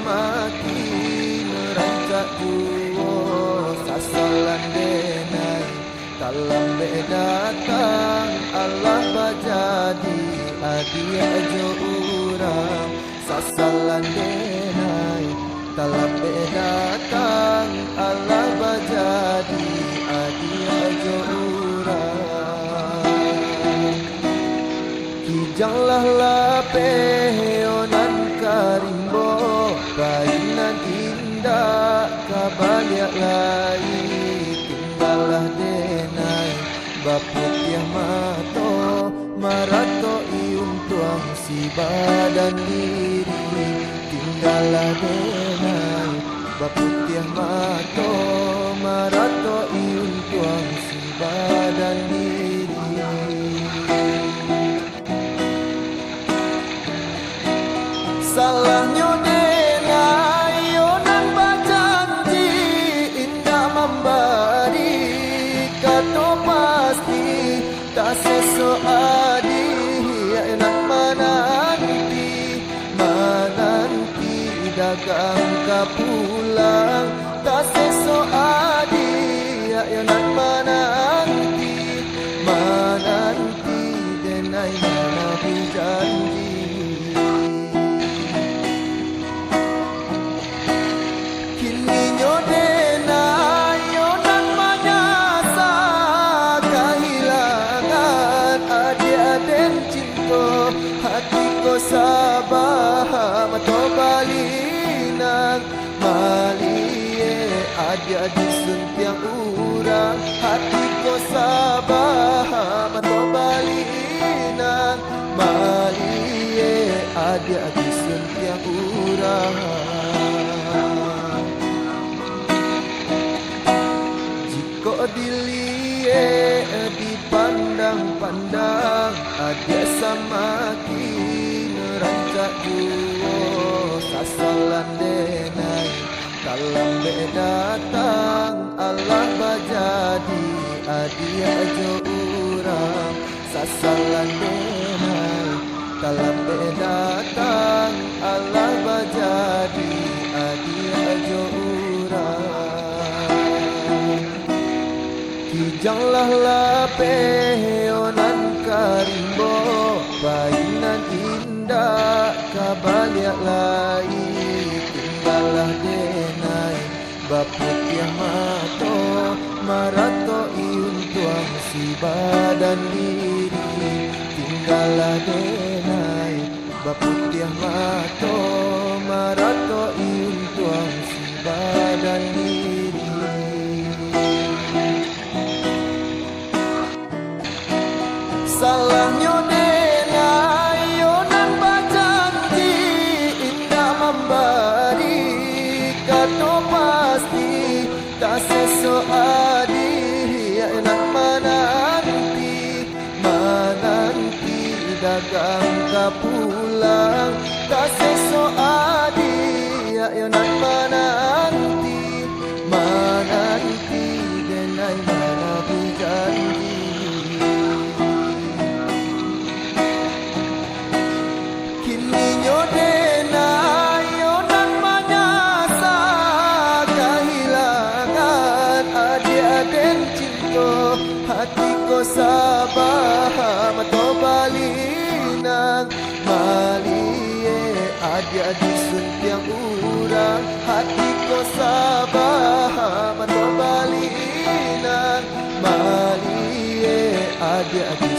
makin rancak duo sasalan denai dalam datang Allah bajadi adia jo urang sasalan denai dalam datang Allah bajadi adia jo urang kijanglah lapeonan karimbo bainan indah kabaliak lai tinggallah denai baputiah mato marato ium tuang si badan diri tinggallah denai baputiah mato marato ium tuang si badan diri salahnya denai yonan bajanji indah memberi kata pasti tak sesuadi nak menanti dagang kapulang tak sesuadi nak menanti denai mana berjanji hatiku sabah mato balinang malie ada di setiap urang hatiku sabah mato balinang malie ada di setiap urang jika dilie dipandang-pandang ada semakin rancak duo sasalan denai dalam datang Allah bajadi adia jo urang sasalan denai dalam datang Allah bajadi adia jo urang kijanglah lapeonan karimbo bainan indah kabaliak lai tinggallah denai baputiah mato marato iun tuang si badan diri tinggallah denai baputiah mato marato iun tuang si badan diri salahnya denai yonan bajanji indah memberi kata pasti tak sesuadi nak menanti dagang kapulang tak sesuadi nak menanti denai mana berjanji hatiku sabah mato balinang malie ada di setiap urang hatiku sabah mato balinang malie ada di